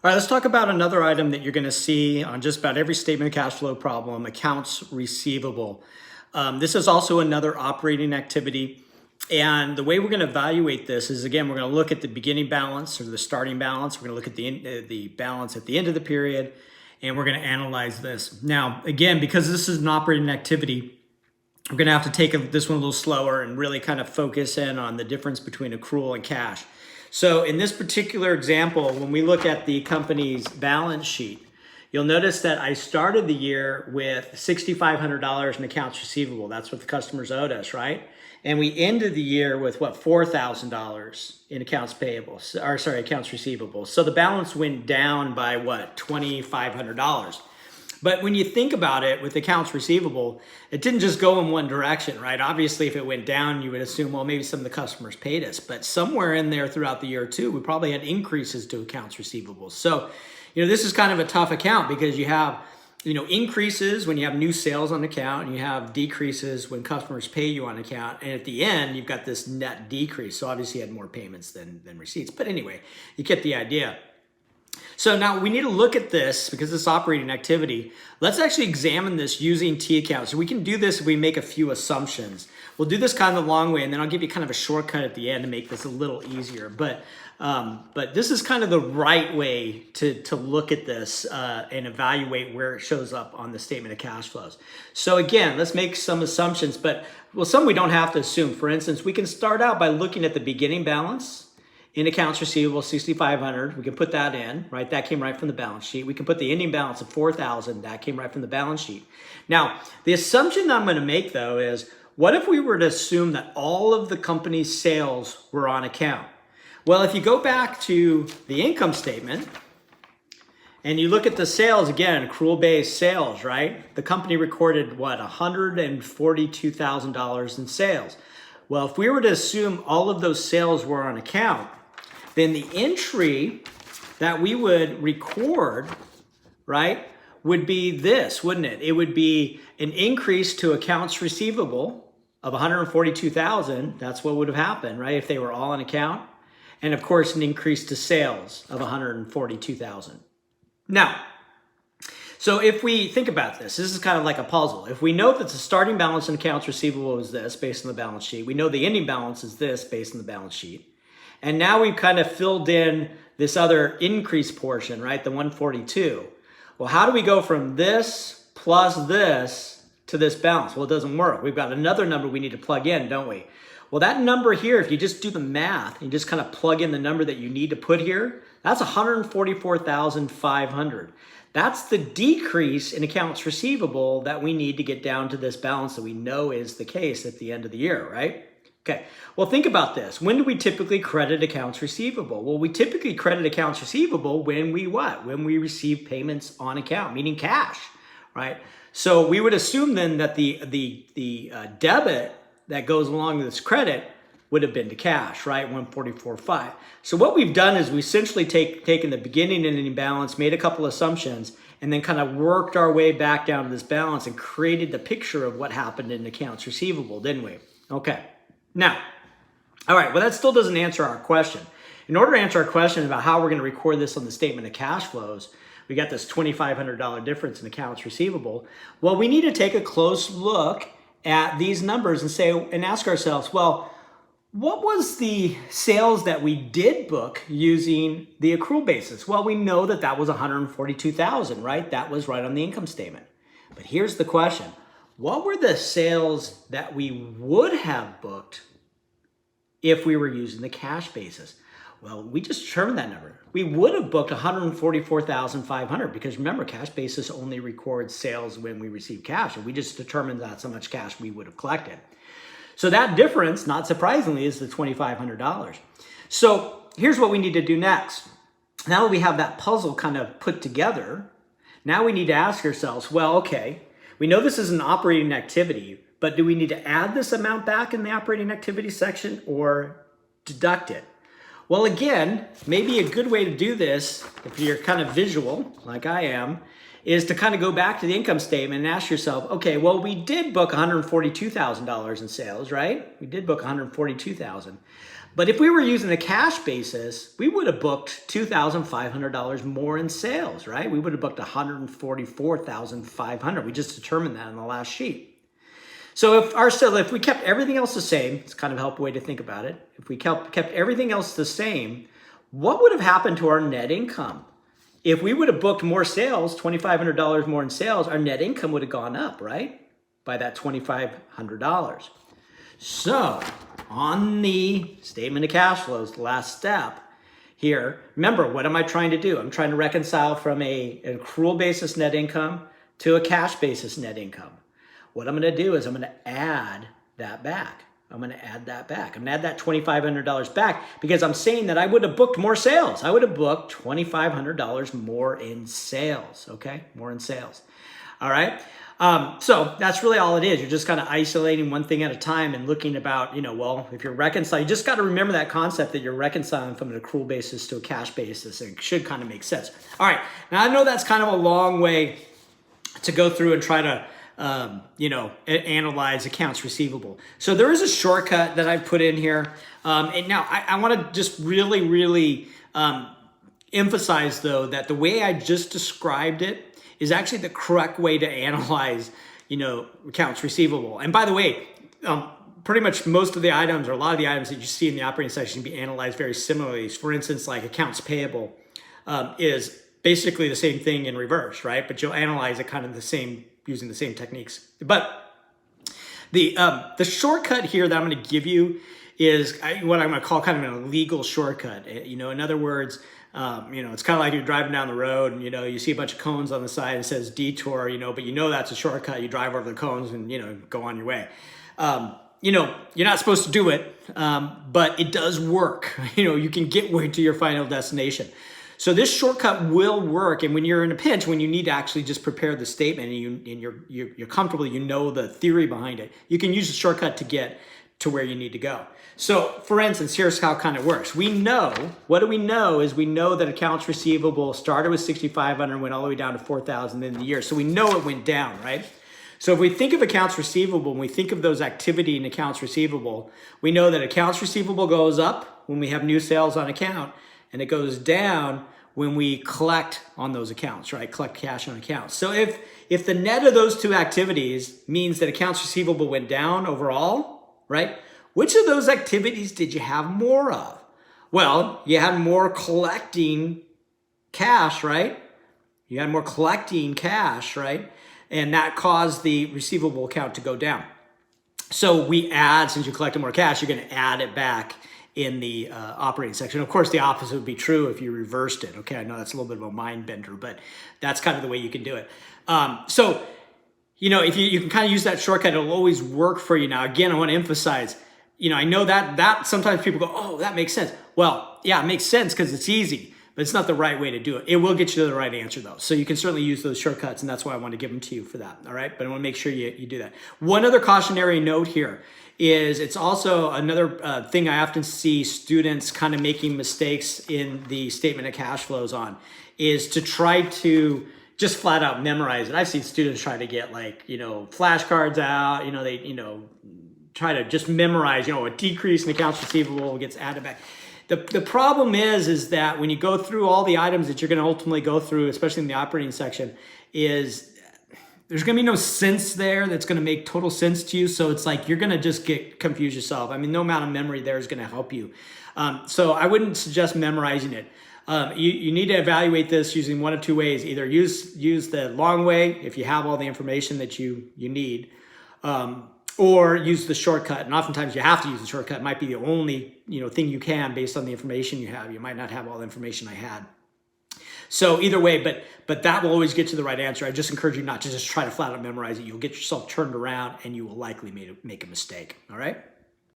All right, let's talk about another item that you're going to see on just about every statement of cash flow problem, accounts receivable. This is also another operating activity. And the way we're going to evaluate this is, again, we're going to look at the beginning balance or the starting balance. We're going to look at the balance at the end of the period, and we're going to analyze this. Now, again, because this is an operating activity, we're going to have to take this one a little slower and really kind of focus in on the difference between accrual and cash. So in this particular example, when we look at the company's balance sheet, you'll notice that I started the year with $6,500 in accounts receivable. That's what the customers owed us, right? And we ended the year with what, $4,000 in accounts payable, or sorry, accounts receivable. So the balance went down by what, $2,500. But when you think about it with accounts receivable, it didn't just go in one direction, right? Obviously, if it went down, you would assume, well, maybe some of the customers paid us. But somewhere in there throughout the year too, we probably had increases to accounts receivable. So, this is kind of a tough account because you have, increases when you have new sales on account, and you have decreases when customers pay you on account. And at the end, you've got this net decrease. So obviously you had more payments than receipts. But anyway, you get the idea. So now we need to look at this because this operating activity. Let's actually examine this using T accounts. So we can do this if we make a few assumptions. We'll do this kind of the long way, and then I'll give you kind of a shortcut at the end to make this a little easier. But this is kind of the right way to look at this and evaluate where it shows up on the statement of cash flows. So again, let's make some assumptions, but some we don't have to assume. For instance, we can start out by looking at the beginning balance in accounts receivable, $6,500. We can put that in, right? That came right from the balance sheet. We can put the ending balance of $4,000. That came right from the balance sheet. Now, the assumption that I'm going to make, though, is what if we were to assume that all of the company's sales were on account? Well, if you go back to the income statement and you look at the sales, again, accrual-based sales, right? The company recorded, what, $142,000 in sales. Well, if we were to assume all of those sales were on account, then the entry that we would record, right, would be this, wouldn't it? It would be an increase to accounts receivable of $142,000. That's what would have happened, right, if they were all on account. And of course, an increase to sales of $142,000. Now, so if we think about this is kind of like a puzzle. If we know that the starting balance in accounts receivable is this based on the balance sheet, we know the ending balance is this based on the balance sheet. And now we've kind of filled in this other increase portion, right? The 142. Well, how do we go from this plus this to this balance? Well, it doesn't work. We've got another number we need to plug in, don't we? Well, that number here, if you just do the math and you just kind of plug in the number that you need to put here, that's $144,500. That's the decrease in accounts receivable that we need to get down to this balance that we know is the case at the end of the year, right? Okay, well, think about this. When do we typically credit accounts receivable? Well, we typically credit accounts receivable when we what? When we receive payments on account, meaning cash, right? So we would assume then that the debit that goes along with this credit would have been to cash, right? 144.5. So what we've done is we essentially taken the beginning and ending balance, made a couple assumptions, and then kind of worked our way back down to this balance and created the picture of what happened in accounts receivable, didn't we? Okay. Now, all right, well, that still doesn't answer our question. In order to answer our question about how we're going to record this on the statement of cash flows, we got this $2,500 difference in accounts receivable. Well, we need to take a close look at these numbers and ask ourselves, well, what was the sales that we did book using the accrual basis? Well, we know that that was $142,000, right? That was right on the income statement. But here's the question. What were the sales that we would have booked if we were using the cash basis? Well, we just determined that number. We would have booked $144,500 because remember, cash basis only records sales when we receive cash, and we just determined that's how much cash we would have collected. So that difference, not surprisingly, is the $2,500. So here's what we need to do next. Now that we have that puzzle kind of put together, now we need to ask ourselves, well, okay, we know this is an operating activity, but do we need to add this amount back in the operating activity section or deduct it? Well, again, maybe a good way to do this, if you're kind of visual, like I am, is to kind of go back to the income statement and ask yourself, okay, well, we did book $142,000 in sales, right? We did book $142,000. But if we were using a cash basis, we would have booked $2,500 more in sales, right? We would have booked $144,500. We just determined that in the last sheet. So if we kept everything else the same, it's kind of a helpful way to think about it. If we kept everything else the same, what would have happened to our net income? If we would have booked more sales, $2,500 more in sales, our net income would have gone up, right? By that $2,500. So on the statement of cash flows, the last step here, remember, what am I trying to do? I'm trying to reconcile from an accrual basis net income to a cash basis net income. What I'm going to do is I'm going to add that back. I'm going to add that $2,500 back because I'm saying that I would have booked more sales. I would have booked $2,500 more in sales, okay? More in sales. All right? So that's really all it is. You're just kind of isolating one thing at a time and looking about, well, if you're reconciling, you just got to remember that concept that you're reconciling from an accrual basis to a cash basis. It should kind of make sense. All right. Now I know that's kind of a long way to go through and try to analyze accounts receivable. So there is a shortcut that I put in here. And now I want to just really emphasize though, that the way I just described it is actually the correct way to analyze, accounts receivable. And by the way, pretty much most of the items or a lot of the items that you see in the operating section can be analyzed very similarly. For instance, like accounts payable is basically the same thing in reverse, right? But you'll analyze it kind of using the same techniques. But the shortcut here that I'm going to give you is what I'm going to call kind of a legal shortcut. In other words, it's kind of like you're driving down the road and, you see a bunch of cones on the side and it says detour, but that's a shortcut. You drive over the cones and, go on your way. You're not supposed to do it, but it does work. You can get way to your final destination. So this shortcut will work, and when you're in a pinch, when you need to actually just prepare the statement and you're comfortable, the theory behind it, you can use the shortcut to get to where you need to go. So for instance, here's how it kind of works. We know that accounts receivable started with 6,500, went all the way down to 4,000 in the year. So we know it went down, right? So if we think of accounts receivable, when we think of those activity in accounts receivable, we know that accounts receivable goes up when we have new sales on account, and it goes down when we collect on those accounts, right? Collect cash on accounts. So if the net of those two activities means that accounts receivable went down overall, right? Which of those activities did you have more of? Well, you had more collecting cash, right? You had more collecting cash, right? And that caused the receivable account to go down. So since you collected more cash, you're going to add it back in the operating section. Of course, the opposite would be true if you reversed it. Okay, I know that's a little bit of a mind bender, but that's kind of the way you can do it. So, if you can kind of use that shortcut, it'll always work for you. Now, again, I want to emphasize, I know that sometimes people go, oh, that makes sense. Well, yeah, it makes sense because it's easy, but it's not the right way to do it. It will get you to the right answer though. So you can certainly use those shortcuts, and that's why I want to give them to you for that. All right, but I want to make sure you do that. One other cautionary note here is it's also another thing I often see students kind of making mistakes in the statement of cash flows on is to try to just flat out memorize it. I've seen students try to get flashcards out, they try to just memorize, a decrease in accounts receivable gets added back. The problem is that when you go through all the items that you're going to ultimately go through, especially in the operating section, is there's going to be no sense there that's going to make total sense to you. So it's like you're going to just confuse yourself. I mean, no amount of memory there is going to help you. So I wouldn't suggest memorizing it. You need to evaluate this using one of two ways. Either use the long way if you have all the information that you need, or use the shortcut. And oftentimes you have to use the shortcut. It might be the only thing you can based on the information you have. You might not have all the information I had. So either way, but that will always get you the right answer. I just encourage you not to just try to flat out memorize it. You'll get yourself turned around and you will likely make a mistake. All right.